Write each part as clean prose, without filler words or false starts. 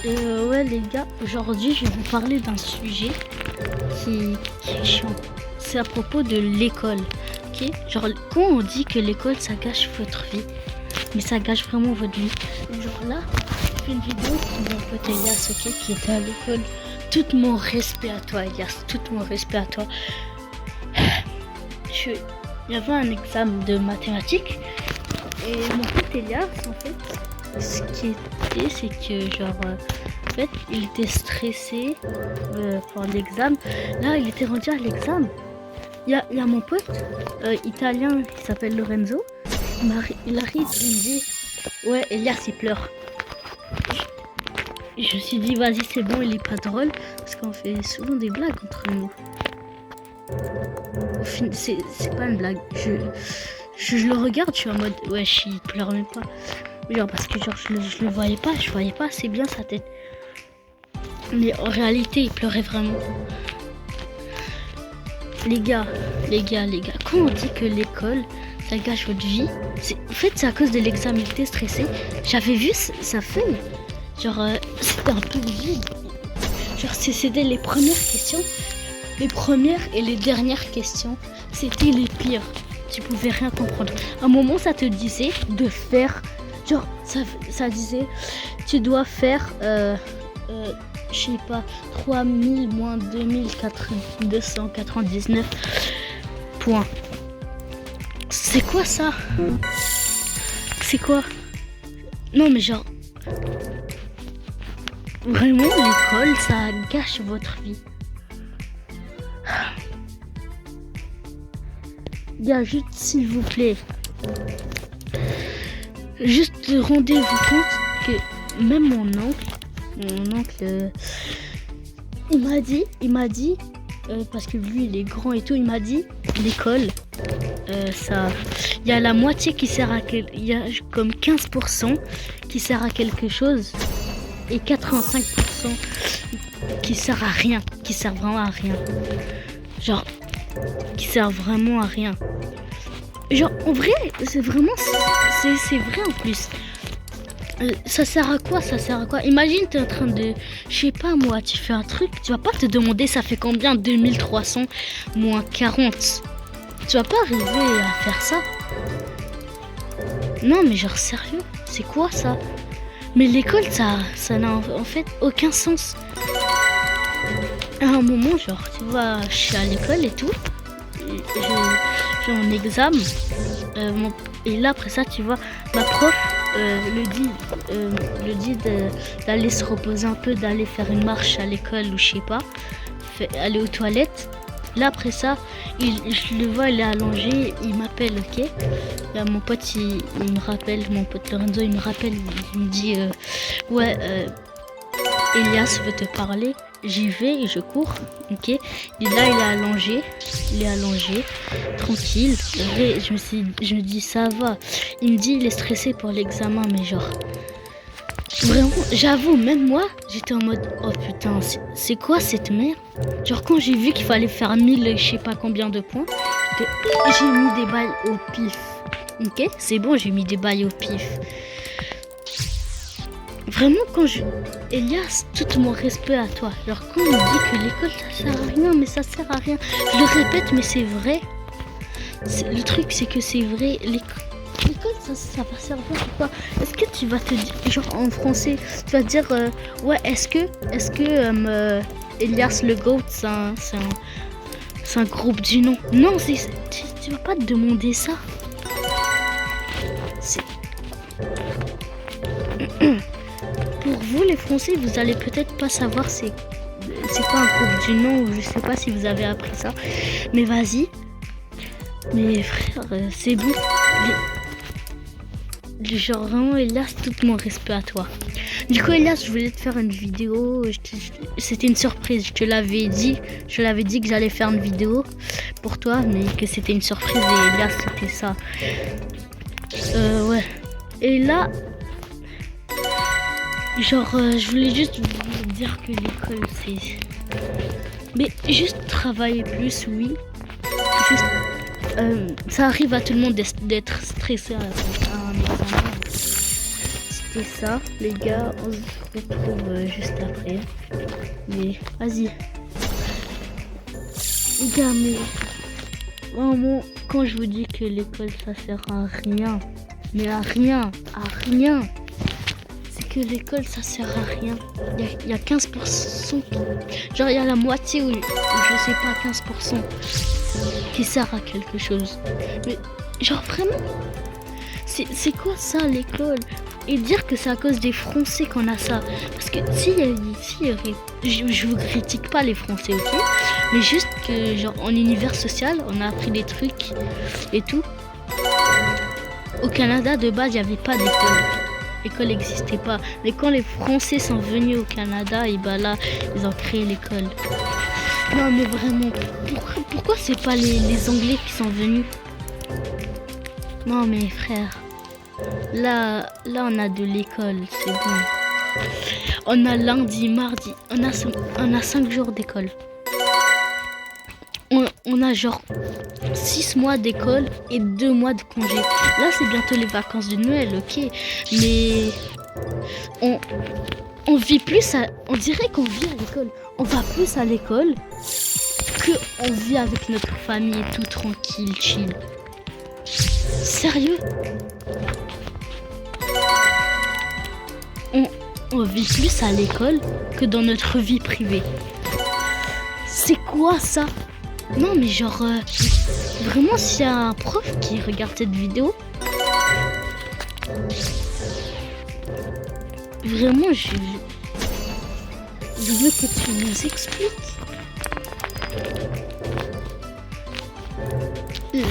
Ouais les gars, aujourd'hui je vais vous parler d'un sujet qui est chiant. C'est à propos de l'école, ok? Genre quand on dit que l'école ça gâche votre vie, mais ça gâche vraiment votre vie. Genre là, je fais une vidéo pour mon pote Elias, ok, qui était à l'école. Tout mon respect à toi Elias, tout mon respect à toi. Il y avait un examen de mathématiques et mon pote Elias en fait, ce qui était c'est que genre en fait il était stressé pour l'examen. Là il était rendu à l'examen. Il y a mon pote italien qui s'appelle Lorenzo. Il arrive, il me dit ouais Elias il pleure. Je me suis dit vas-y c'est bon, il est pas drôle parce qu'on fait souvent des blagues entre nous. Au final, c'est pas une blague. Je le regarde, je suis en mode wesh il pleure même pas. Genre parce que genre je le voyais pas, je voyais pas assez bien sa tête. Mais en réalité il pleurait vraiment. Les gars, quand on dit que l'école ça gâche votre vie, en fait c'est à cause de l'examen, il était stressé. J'avais vu sa feuille, genre c'était un peu vide. Genre c'était les premières questions, les premières et les dernières questions, c'était les pires. Tu pouvais rien comprendre. À un moment ça te disait de faire, genre ça disait tu dois faire je sais pas, 3000 moins 2299 points. C'est quoi ça? C'est quoi? Non mais genre, vraiment l'école ça gâche votre vie. Gars, juste s'il vous plaît, juste rendez-vous compte que même mon oncle, il m'a dit, parce que lui il est grand et tout, il m'a dit l'école, il y a la moitié qui sert à il y a comme 15% qui sert à quelque chose et 85% qui sert à rien, qui sert vraiment à rien. Genre, qui sert vraiment à rien. Genre en vrai, c'est vraiment, c'est vrai en plus. Ça sert à quoi? Imagine t'es en train de, je sais pas moi, tu fais un truc, tu vas pas te demander ça fait combien 2300 moins 40. Tu vas pas arriver à faire ça. Non mais genre sérieux, c'est quoi ça? Mais l'école ça n'a en fait aucun sens. À un moment genre tu vois, je suis à l'école et tout, j'ai un examen et là après ça tu vois ma prof le dit d'aller se reposer un peu, d'aller faire une marche à l'école ou je sais pas, aller aux toilettes. Là après ça, je le vois, il est allongé, il m'appelle, ok. Là mon pote il me rappelle, mon pote Lorenzo il me rappelle, il me dit ouais Elias veut te parler. J'y vais et je cours, ok. Et là il est allongé, tranquille. Et je me dis ça va. Il me dit il est stressé pour l'examen, mais genre vraiment, j'avoue, même moi j'étais en mode oh putain, c'est quoi cette merde. Genre quand j'ai vu qu'il fallait faire 1000 je sais pas combien de points, j'ai mis des balles au pif, ok. C'est bon, j'ai mis des balles au pif. Vraiment Elias, tout mon respect à toi. Genre quand on dit que l'école ça sert à rien, mais ça sert à rien. Je le répète, mais c'est vrai. Le truc c'est que c'est vrai. L'école ça va servir à quoi? Est-ce que tu vas te dire, genre en français, tu vas te dire ouais est-ce que Elias le GOAT c'est un groupe du nom? Non, tu vas pas te demander ça. Pour vous les Français, vous allez peut-être pas savoir c'est quoi un groupe du nom, ou je sais pas si vous avez appris ça. Mais vas-y. Mais frère, c'est bon. Genre vraiment Elias, tout mon respect à toi. Du coup Elias, je voulais te faire une vidéo. C'était une surprise, je l'avais dit que j'allais faire une vidéo pour toi, mais que c'était une surprise et Elias c'était ça. Ouais. Et là, genre je voulais juste vous dire que l'école c'est... Mais juste travailler plus, oui. Juste, ça arrive à tout le monde d'être stressé à un examen. c'était ça, les gars. On se retrouve juste après. Mais vas-y. Les gars, mais vraiment, quand je vous dis que l'école ça sert à rien, mais à rien, c'est que l'école ça sert à rien. Il y a 15%, genre il y a la moitié ou je sais pas, 15% qui sert à quelque chose. Mais genre vraiment, c'est quoi ça l'école? Et dire que c'est à cause des Français qu'on a ça. Parce que je vous critique pas les Français, ok? Mais juste que genre en univers social, on a appris des trucs et tout. Au Canada de base, il n'y avait pas d'école. L'école n'existait pas. Mais quand les Français sont venus au Canada, et bah là, ils ont créé l'école. Non mais vraiment, pourquoi c'est pas les Anglais qui sont venus? Non mais frère. Là on a de l'école, c'est bon. On a lundi, mardi, on a 5 jours d'école. On a genre 6 mois d'école et 2 mois de congé. Là c'est bientôt les vacances de Noël, ok. Mais on vit plus on dirait qu'on vit à l'école. On va plus à l'école que on vit avec notre famille et tout tranquille, chill. Sérieux? On vit plus à l'école que dans notre vie privée. C'est quoi ça? Non mais genre, vraiment s'il y a un prof qui regarde cette vidéo, vraiment je veux que tu nous expliques.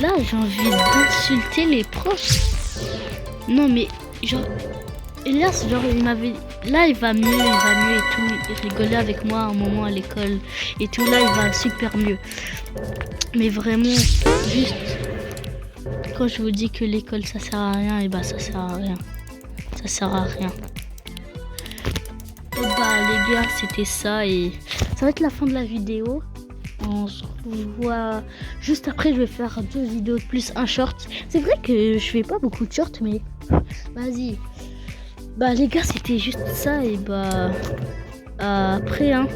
Là j'ai envie d'insulter les profs. Non mais genre, Elias, genre il m'avait... Là il va mieux et tout. Il rigolait avec moi un moment à l'école et tout. Là il va super mieux. Mais vraiment, juste quand je vous dis que l'école ça sert à rien, et bah ça sert à rien. Ça sert à rien. Et bah les gars, c'était ça et ça va être la fin de la vidéo. On se revoit juste après. Je vais faire 2 vidéos de plus, un short. C'est vrai que je fais pas beaucoup de shorts, mais vas-y. Bah les gars, c'était juste ça et bah après hein.